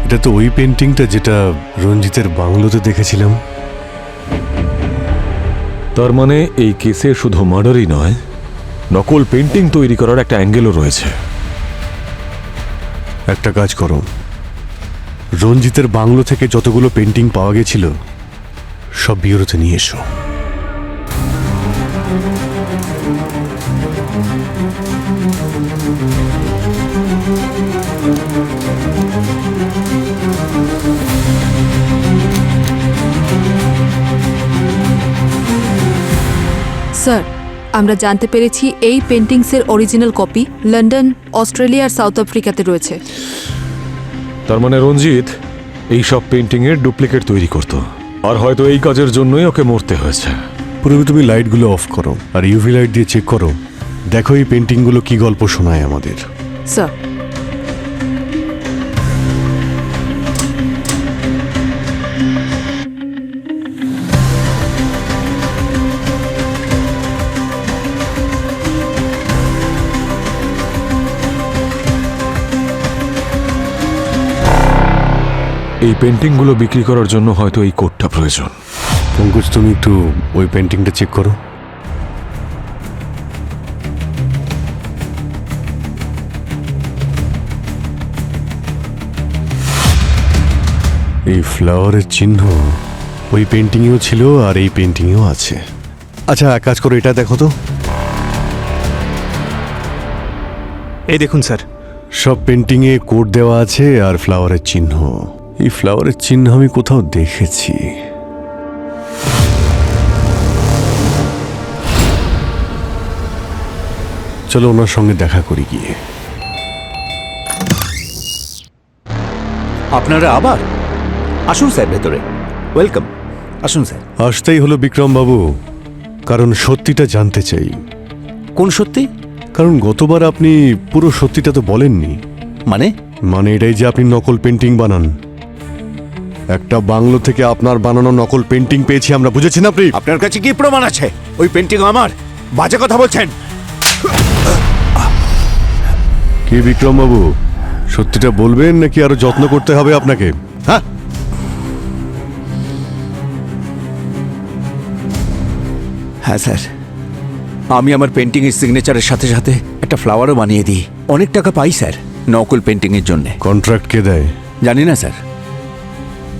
এটা তো ওই পেন্টিংটা যেটা রঞ্জিতের বাংলোতে দেখেছিলাম। তার মানে এই কেসে শুধু মার্ডারই নয়, নকল পেন্টিং তৈরি করার একটা অ্যাঙ্গেলও রয়েছে। একটা কাজ করো, রঞ্জিতের বাংলো থেকে যতগুলো পেন্টিং পাওয়া গেছিল সব বিউরোতে নিয়ে এসো। স্যার, আমরা জানতে পেরেছি এই পেন্টিংসের অরিজিনাল কপি লন্ডন, অস্ট্রেলিয়া আর সাউথ আফ্রিকাতে রয়েছে। তার মানে রঞ্জিত এই সব পেন্টিং এর ডুপ্লিকেট তৈরি করত, আর হয়তো এই কাজের জন্যই ওকে মরতে হয়েছে। পুরোপুরি তুমি লাইটগুলো অফ করো আর ইউভি লাইট দিয়ে চেক করো, দেখো এই পেন্টিংগুলো কি গল্প শোনায় আমাদের। স্যার, এই পেন্টিংগুলো বিক্রি করার জন্য হয়তো এই কোডটা প্রয়োজন। পঙ্কজ, তুমি একটু ওই পেন্টিংটা চেক করো। এই ফ্লাওয়ারের চিহ্ন ওই পেন্টিংয়েও ছিল আর এই পেন্টিংয়েও আছে। আচ্ছা, এক কাজ করো, এটা দেখো তো। এই দেখুন স্যার, সব পেন্টিংয়ে কোড দেওয়া আছে আর ফ্লাওয়ারের চিহ্ন। এই ফ্লাওয়ারের চিহ্ন আমি কোথাও দেখেছি। চলো ওনার সঙ্গে দেখা করি গিয়ে। আপনারা আবার আসুন স্যার, ভেতরে ওয়েলকাম, আসুন স্যার। আসতেই হলো বিক্রম বাবু, কারণ সত্যিটা জানতে চাই। কোন সত্যি? কারণ গতবার আপনি পুরো সত্যিটা তো বলেননি। মানে এটাই যে আপনি নকল পেন্টিং বানান। একটা বাংলো থেকে আপনার বানানো নকল পেন্টিং পেয়েছি আমরা, বুঝেছেন আপনি? আপনার কাছে কি প্রমাণ আছে? ওই পেন্টিং আমার? বাজে কথা বলছেন। কি বিক্রম বাবু, সত্যিটা বলবেন নাকি আরো যত্ন করতে হবে আপনাকে? হ্যাঁ স্যার, আমি আমার পেন্টিং এর সিগনেচারের সাথে সাথে একটা ফ্লাওয়ারও বানিয়ে দিই। অনেক টাকা পাই স্যার নকল পেন্টিং এর জন্য। কন্ট্রাক্ট কে দেয় জানি না স্যার,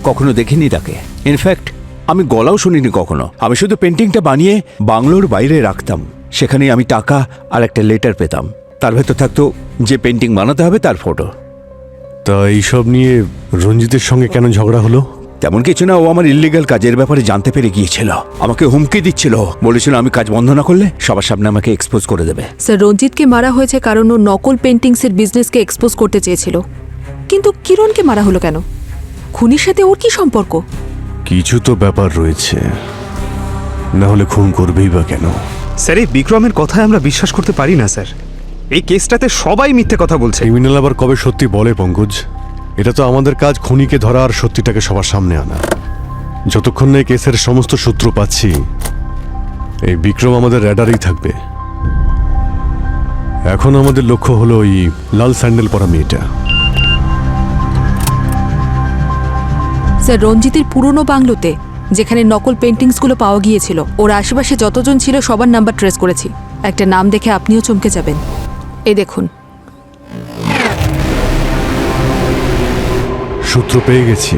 কখনো দেখিনি তাকে। ইনফ্যাক্ট আমি গলাও শুনিনি কখনো। আমি শুধু পেন্টিংটা বানিয়ে বাংলোর বাইরে রাখতাম, সেখানে আমি টাকা আর একটা লেটার পেতাম। তার ভেতর থাকতো যে পেন্টিং বানাতে হবে তার ফটো। তা এইসব নিয়ে রঞ্জিতের সঙ্গে কেন ঝগড়া হলো? তেমন কিছু না, ও আমার ইল্লিগাল কাজের ব্যাপারে জানতে পেরে গিয়েছিল, আমাকে হুমকি দিচ্ছিল, বলেছিল আমি কাজ বন্ধ না করলে সবার সামনে আমাকে এক্সপোজ করে দেবে। স্যার, রঞ্জিতকে মারা হয়েছে কারণ ও নকল পেন্টিংসের বিজনেসকে এক্সপোজ করতে চেয়েছিল। কিন্তু কিরণকে মারা হলো কেন? খুনির সাথে ওর কি সম্পর্ক? কিছু তো ব্যাপার রয়েছে, না হলে খুন করবেই বা কেন? স্যার, এই বিক্রমের কথায় আমরা বিশ্বাস করতে পারি না স্যার। এই কেসটাতে সবাই মিথ্যে কথা বলছে। ক্রিমিনাল আবার কবে সত্যি বলে পঙ্কজ? এটা তো আমাদের কাজ, খুনিকে ধরা আর সত্যিটাকে সবার সামনে আনা। যতক্ষণ না এই কেসের সমস্ত সূত্র পাচ্ছি, এই বিক্রম আমাদের র্যাডারেই থাকবে। এখন আমাদের লক্ষ্য হলো ওই লাল স্যান্ডেল পরা মেয়েটা। স্যার, রঞ্জিতের পুরনো বাংলোতে যেখানে নকল পেন্টিংসগুলো পাওয়া গিয়েছিল, ওর আশেপাশে যতজন ছিল সবার নাম্বার ট্রেস করেছি। একটা নাম দেখে আপনিও চমকে যাবেন। এই দেখুন, সূত্র পেয়ে গেছি।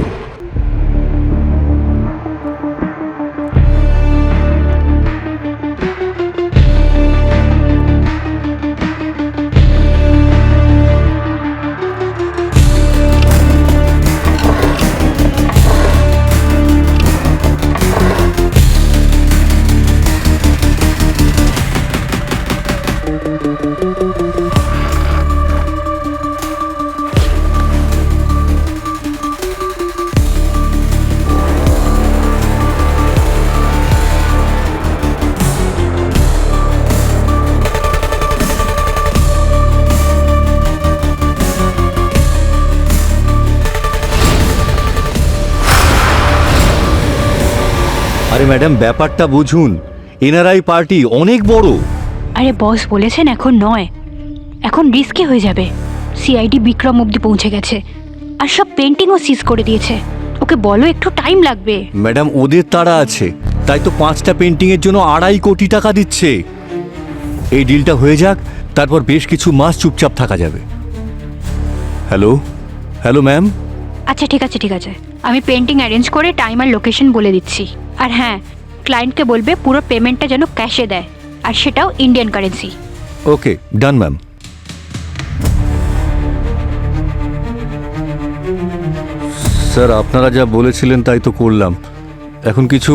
আরে ম্যাডাম, ব্যাপারটা বুঝুন, এনআরআই পার্টি অনেক বড়। আরে বস বলেছেন এখন নয়, এখন রিস্কি হয়ে যাবে। সিআইডি বিক্রম অব্দি পৌঁছে গেছে আর সব পেন্টিংও সিজ করে দিয়েছে। ওকে বলো একটু টাইম লাগবে। ম্যাডাম, ওদের তাড়া আছে, তাই তো 5টা পেন্টিংয়ের জন্য 2.5 কোটি টাকা দিচ্ছে। এই ডিলটা হয়ে যাক, তারপর বেশ কিছু মাস চুপচাপ থাকা যাবে। Hello hello ma'am. আচ্ছা ঠিক আছে ঠিক আছে, আমি পেন্টিং অ্যারেঞ্জ করে টাইম আর লোকেশন বলে দিচ্ছি। আর হ্যাঁ, ক্লায়েন্টকে বলবে পুরো পেমেন্টটা যেন ক্যাশে দেয়, আর সেটাও ইন্ডিয়ান কারেন্সি। ওকে, ডান ম্যাম। স্যার, আপনারা যা বলেছিলেন তাই তো করলাম। এখন কিছু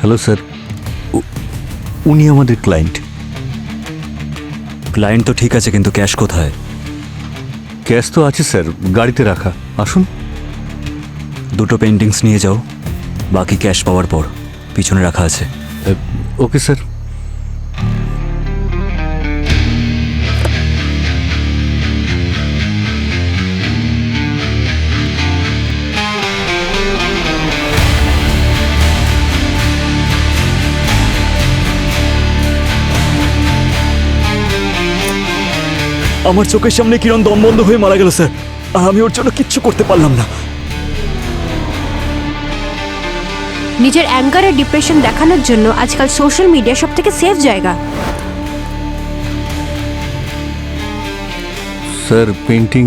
হ্যালো স্যার, উনি আমাদের ক্লায়েন্ট। ক্লায়েন্ট তো ঠিক আছে, কিন্তু ক্যাশ কোথায়? ক্যাশ তো আছে স্যার, গাড়িতে রাখা। আসুন। 2টো পেন্টিংস নিয়ে যাও, বাকি ক্যাশ পাওয়ার পর পিছনে রাখা আছে। Okay sir. আমার চোখের সামনে কিরণ দম বন্ধ হয়ে মারা গেল স্যার, আর আমি ওর জন্য কিচ্ছু করতে পারলাম না। নিজের অ্যাঙ্গার আর ডিপ্রেশন দেখানোর জন্য আজকাল সোশ্যাল মিডিয়া সব থেকে সেফ জায়গা। স্যার, পেন্টিং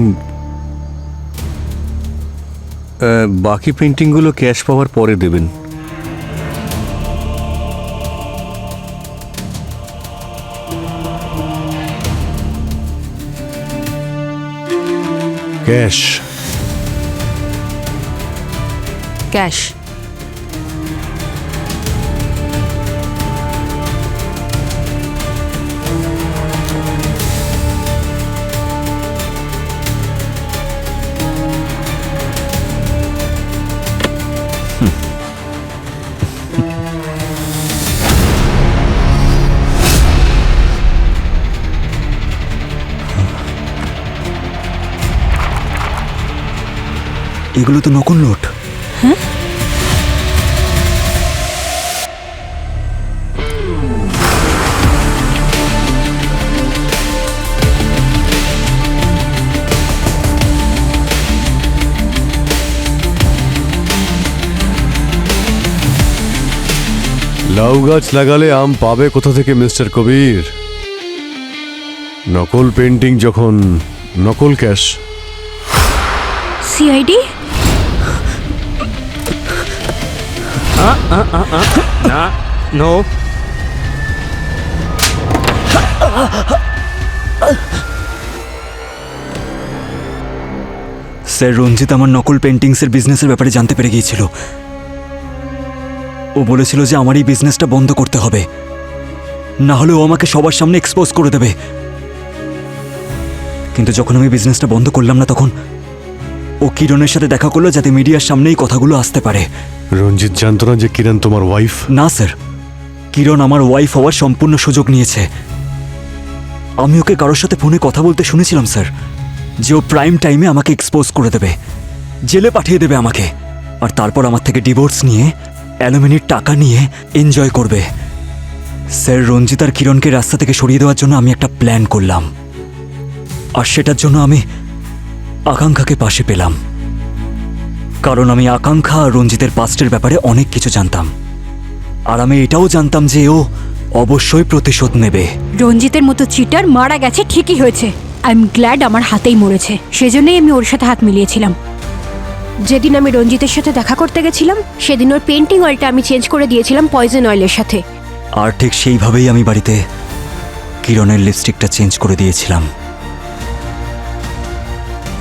বাকি পেন্টিংগুলো ক্যাশ পাওয়ার পরে দেবেন। Cash cash. এগুলো তো নকল নোট। হ্যাঁ, লাউ গাছ লাগালে আম পাবে কোথা থেকে মিস্টার কবির? নকল পেন্টিং যখন নকল ক্যাশ। সিআইডি? না, নো। স্যার, রঞ্জিত আমার নকল পেন্টিংসের বিজনেসের ব্যাপারে জানতে পেরে গিয়েছিল। ও বলেছিল যে আমার এই বিজনেসটা বন্ধ করতে হবে, না হলে ও আমাকে সবার সামনে এক্সপোজ করে দেবে। কিন্তু যখন আমি বিজনেসটা বন্ধ করলাম না, তখন ও কিরণের সাথে দেখা করলো যাতে মিডিয়ার সামনেই কথাগুলো আসতে পারে। রঞ্জিত জানতো না যে কিরণ তোমার ওয়াইফ? না স্যার, কিরণ আমার ওয়াইফ হওয়ার সম্পূর্ণ সুযোগ নিয়েছে। আমি ওকে কারোর সাথে ফোনে কথা বলতে শুনেছিলাম স্যার, যে ও প্রাইম টাইমে আমাকে এক্সপোজ করে দেবে, জেলে পাঠিয়ে দেবে আমাকে, আর তারপর আমার থেকে ডিভোর্স নিয়ে অ্যালুমিনির টাকা নিয়ে এনজয় করবে। স্যার, রঞ্জিত আর কিরণকে রাস্তা থেকে সরিয়ে দেওয়ার জন্য আমি একটা প্ল্যান করলাম, আর সেটার জন্য আমি আকাঙ্ক্ষাকে পাশে পেলাম। কারণ আমি আকাঙ্ক্ষা আর রঞ্জিতের পাস্টের ব্যাপারে অনেক কিছু জানতাম, আর আমি এটাও জানতাম যে ও অবশ্যই প্রতিশোধ নেবে। রঞ্জিতের মতো চিটার মারা গেছে ঠিকই হয়েছে। আই এম গ্ল্যাড আমার হাতেই মরেছে, সেজন্যই আমি ওর সাথে হাত মিলিয়েছিলাম। যেদিন আমি রঞ্জিতের সাথে দেখা করতে গেছিলাম, সেদিন ওর পেন্টিং অয়েলটা আমি চেঞ্জ করে দিয়েছিলাম পয়জন অয়েলের সাথে। আর ঠিক সেইভাবেই আমি বাড়িতে কিরণের লিপস্টিকটা চেঞ্জ করে দিয়েছিলাম।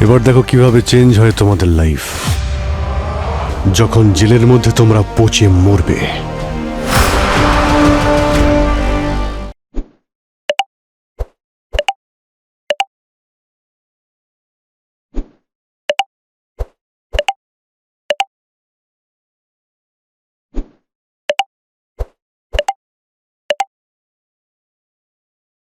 এবার দেখো কিভাবে চেঞ্জ হয় তোমাদের লাইফ, যখন জেলের মধ্যে তোমরা পচে মরবে।